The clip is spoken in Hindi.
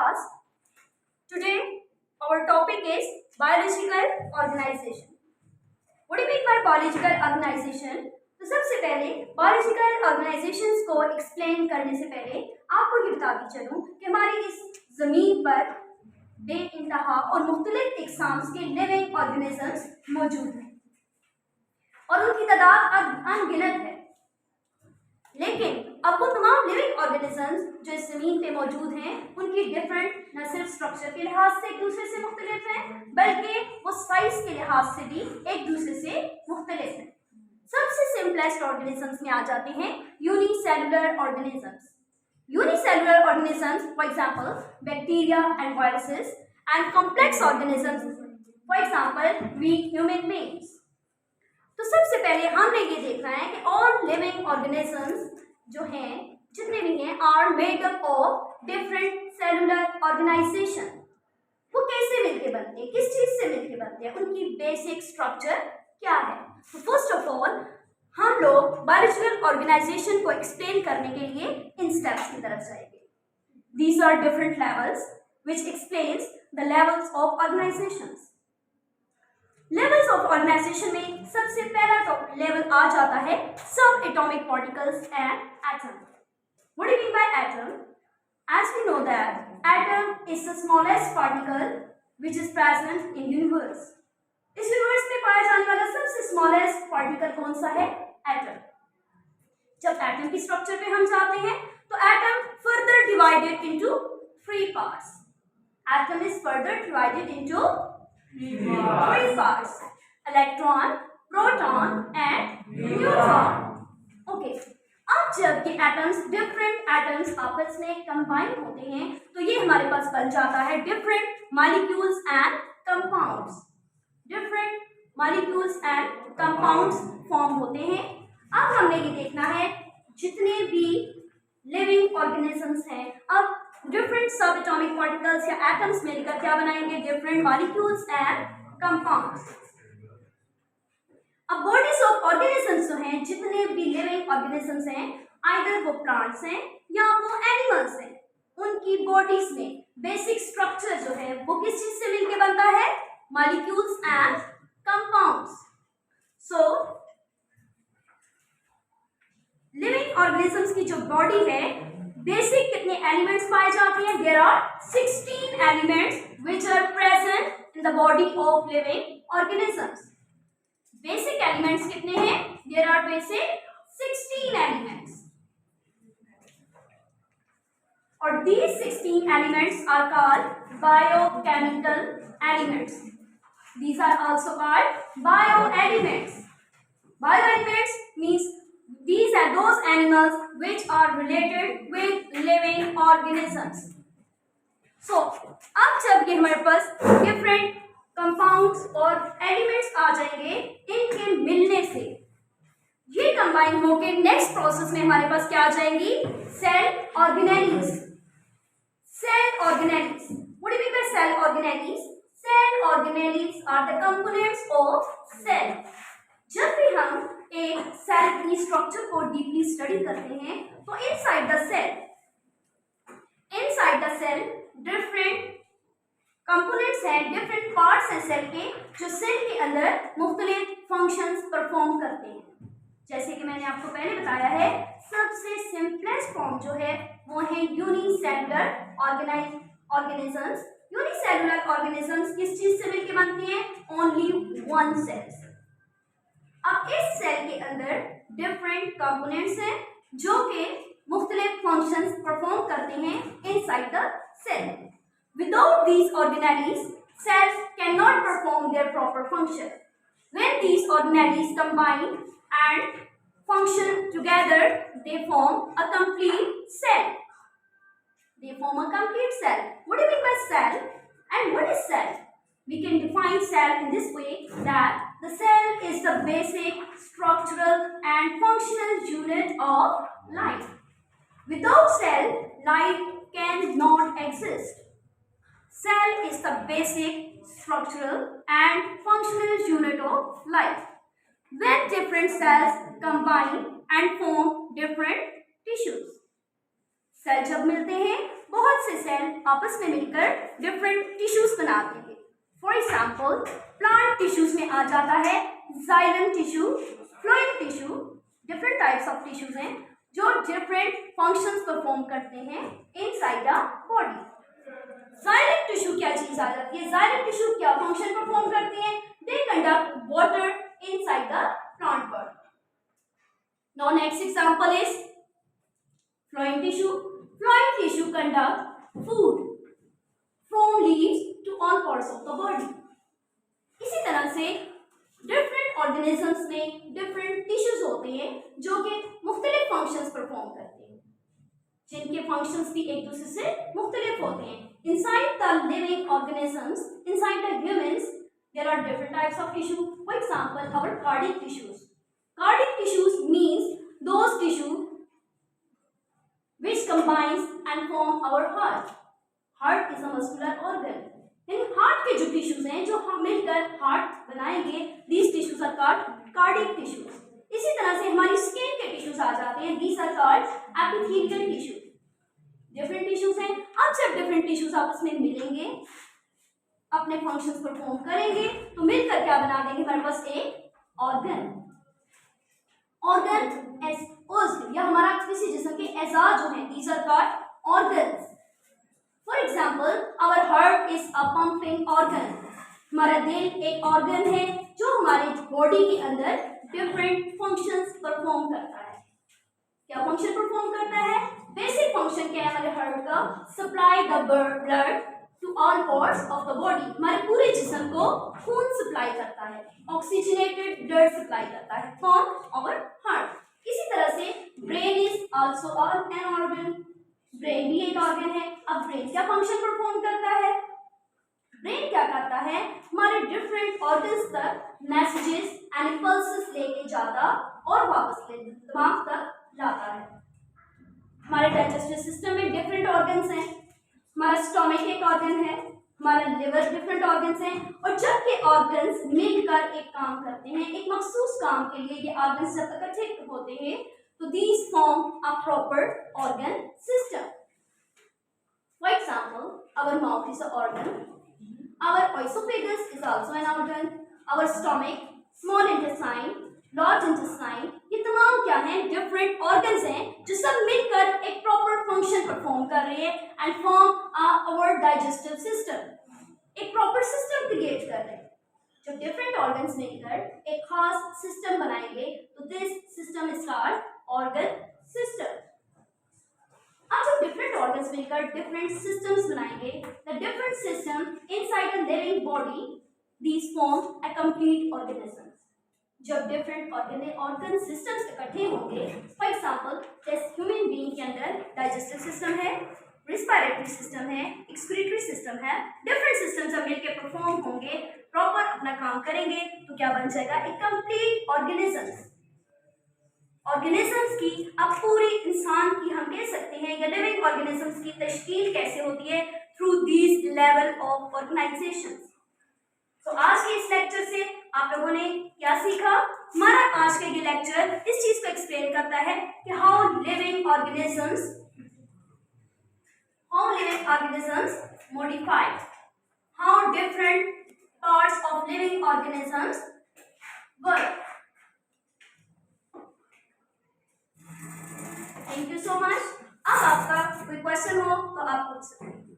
class. Today our topic is biological organization. What do you mean by biological organization? तो सबसे पहले बायोलॉजिकल ऑर्गेनाइजेशंस को एक्सप्लेन करने से पहले आपको ये बताती चलूँ कि हमारी इस ज़मीन पर बेइंतहा और मुख्तलिफ इक़साम के लिविंग ऑर्गेनिजम्स मौजूद हैं और उनकी तादाद अनगिनत है। लेकिन अब वो तमाम लिविंग ऑर्गेनिजम्स जो इस ज़मीन पे मौजूद हैं उनकी डिफरेंट न सिर्फ स्ट्रक्चर के लिहाज से एक दूसरे से मुख्तलिफ हैं बल्कि वो साइज के लिहाज से भी एक दूसरे से मुख्तलिफ हैं। सबसे सिंपलेस्ट ऑर्गेनिजम्स में आ जाते हैं unicellular organisms. Unicellular organisms for example bacteria and viruses and complex organisms for example we human beings. तो सबसे पहले हमने ये देखना है कि ऑल लिविंग ऑर्गेनिजम्स जो हैं जितने भी हैं are made up of different cellular organisation. वो कैसे मिलके बनते हैं, किस चीज से मिलके बनते हैं, उनकी बेसिक स्ट्रक्चर क्या है। तो फर्स्ट ऑफ ऑल हम लोग बायोलॉजिकल ऑर्गेनाइजेशन को एक्सप्लेन करने के लिए इन स्टेप्स की तरफ जाएंगे। These are different levels which explains the levels of organisations. Levels of organisation में सबसे पहला लेवल आ जाता है सब atomic particles and atom. What do you mean by atom? As we know that atom is the smallest particle which is present in universe. इस यूनिवर्स में पाया जाने वाला सबसे स्मॉलेस्ट पार्टिकल कौन सा है? एटम। जब एटम की स्ट्रक्चर पे हम जाते हैं तो atom further divided into 3 parts. Atom is further divided into 3 parts: electron, proton and neutron. Okay. अब जब ये एटम्स डिफरेंट एटम्स आपस में कंबाइन होते हैं तो ये हमारे पास बन जाता है different molecules and compounds. Different molecules and compounds form होते हैं। अब हमने ये देखना है जितने भी लिविंग ऑर्गेनिजम्स हैं अब डिफरेंट सब एटॉमिक पार्टिकल्स या एटम्स मिलकर क्या बनाएंगे? Different molecules and compounds. अब बॉडीज ऑफ ऑर्गेनिजम्स जो हैं जितने भी लिविंग ऑर्गेनिजम्स हैं आइदर वो प्लांट्स हैं या वो एनिमल्स हैं, उनकी बॉडीज में बेसिक स्ट्रक्चर जो है वो किस चीज से मिलके बनता है? Molecules and compounds. So living organisms की जो बॉडी है बेसिक कितने एलिमेंट्स पाए जाते हैं? There are 16 elements which are present in the body of living organisms. Basic elements कितने हैं? देयर आर बेसिक 16 एलिमेंट्स और these 16 elements are called biochemical elements. These are also called bioelements. Bioelements means these are those animals which are related with living organisms. So अब जब ये हमारे पास different कंपाउंड्स और एलिमेंट्स आ जाएंगे इनके मिलने से ये कंबाइन होकर नेक्स्ट प्रोसेस में हमारे पास क्या आ जाएंगी? Cell organelles. Cell organelles. What do you mean by cell organelles? Cell organelles are the components of cell. जब भी हम एक सेल की स्ट्रक्चर को डीपली स्टडी करते हैं तो inside the cell different components हैं, डिफरेंट पार्ट्स हैं सेल के जो सेल के अंदर मुख्तलिफ फंक्शंस परफॉर्म करते हैं। जैसे कि मैंने आपको पहले बताया है सबसे सिंपलेस्ट फॉर्म जो है वो है यूनिसेलुलर ऑर्गेनिजम्स। यूनिसेलुलर ऑर्गेनिजम्स किस चीज से मिलकर बनती हैं? Only one cell. अब इस सेल के अंदर डिफरेंट कंपोनेंट्स हैं जो कि मुख्तलिफ फंक्शंस परफॉर्म करते हैं inside the cell. Without these organelles, cells cannot perform their proper function. When these organelles combine and function together, they form a complete cell. They form a complete cell. What do you mean by cell? And what is cell? We can define cell in this way that the cell is the basic structural and functional unit of life. Without cell, life cannot exist. Cell is the basic structural and functional unit of life. When different cells combine and form different tissues. Cell जब मिलते हैं, बहुत से सेल आपस में मिलकर डिफरेंट टिश्यूज बनाते हैं। फॉर एग्जाम्पल, प्लांट टिश्यूज में आ जाता है xylem tissue, phloem tissue. Different types of tissues हैं जो डिफरेंट फंक्शंस परफॉर्म करते हैं inside the body. Xylem tissue क्या चीज आ जाती है? जाइलम टिश्यू क्या फंक्शन परफॉर्म करते हैं? They conduct water inside the plant body. Now next example is phloem tissue. Phloem tissue conduct food from leaves to all parts of the body. इसी तरह से डिफरेंट ऑर्गेनिजम्स में डिफरेंट टिश्यूज होते हैं जो कि मुख्तलिफ फंक्शंस परफॉर्म करते हैं, जिनके फंक्शंस भी एक दूसरे से मुख्तलिफ होते हैं। Inside the living organisms, inside the humans, there are different types of tissue. For example, our cardiac tissues. Cardiac tissues means those tissue which combines and form our heart. Heart is a muscular organ. यानी हार्ट के जो टिश्यूज हैं जो हम मिलकर हार्ट बनाएंगे, these tissues are called cardiac tissues. इसी तरह से हमारी स्किन के टिश्यूज आ जाते हैं, these are called epithelial tissues. Different tissues हैं। अब जब डिफरेंट टिश्यूज आपस में मिलेंगे, अपने फंक्शंस परफॉर्म करेंगे, तो मिलकर क्या बना देंगे? हमारे पास एक ऑर्गन। ऑर्गन एज उज़्व या हमारा किसी जिस्म के एज़ा जो हैं, these are called organs. For example, our heart is a pumping organ. हमारा दिल एक ऑर्गन है जो हमारे बॉडी के अंदर डिफरेंट फंक्शंस परफॉर्म करता है। क्या फंक्शन परफॉर्म करता है? बेसिक फंक्शन क्या है हमारे हार्ट का? Supply the blood to all parts of the body. हमारे पूरे जिस्म को खून सप्लाई करता है, ऑक्सीजनेटेड ब्लड सप्लाई करता है फ्रॉम आवर हार्ट। इसी तरह से brain is also an organ. Brain भी एक ऑर्गन है। अब ब्रेन क्या फंक्शन परफॉर्म करता है? ब्रेन क्या करता है? हमारे डिफरेंट ऑर्गन्स तक मैसेजेस एंड इम्पल्सेस लेके जाता और वापस दिमाग तक लाता है। हमारे डाइजेस्टिव सिस्टम में डिफरेंट ऑर्गन्स हैं। हमारा स्टोमक एक ऑर्गन है, हमारा लिवर डिफरेंट ऑर्गन्स हैं, और जब ये ऑर्गन्स मिलकर एक काम करते हैं, एक मखसूस काम के लिए ये ऑर्गन्स जब इकट्ठे होते हैं, तो these form a proper organ system. For example, our mouth is a organ, our oesophagus is also an organ, our stomach, small intestine, large intestine, ये तमाम क्या हैं? डिफरेंट ऑर्गन्स हैं जो सब मिलकर एक प्रॉपर फंक्शन परफॉर्म कर रहे हैं and form our digestive system. एक प्रॉपर सिस्टम क्रिएट कर रहे हैं। जब डिफरेंट ऑर्गन्स मिलकर एक खास सिस्टम बनाएंगे, तो this system is called organ system. अब जब डिफरेंट ऑर्गन्स मिलकर डिफरेंट सिस्टम्स बनाएंगे, the different system inside a living body, these form a complete organism. जब डिफरेंट ऑर्गन सिस्टम्स इकट्ठे होंगे, फॉर एग्जाम्पल जैसे ह्यूमन बीइंग के अंदर डाइजेस्टिव सिस्टम है, रिस्पिरेटरी सिस्टम है, एक्सक्रीटरी सिस्टम है, डिफरेंट सिस्टम जब मिलकर परफॉर्म होंगे, प्रॉपर अपना काम करेंगे, तो क्या बन जाएगा? एक कंप्लीट ऑर्गेनिजम्स। ऑर्गेनिजम्स की अब पूरी इंसान की हम कह सकते हैं या लिविंग ऑर्गेनिजम्स की तश्कील कैसे होती है? Through these level of organisation. तो आज के इस लेक्चर से आप लोगों ने क्या सीखा? हमारा आज का ये लेक्चर इस चीज को एक्सप्लेन करता है कि how living organisms modified, how different parts of living organisms work. Thank you so much. अब आपका कोई क्वेश्चन हो तो आप पूछ सकते हैं।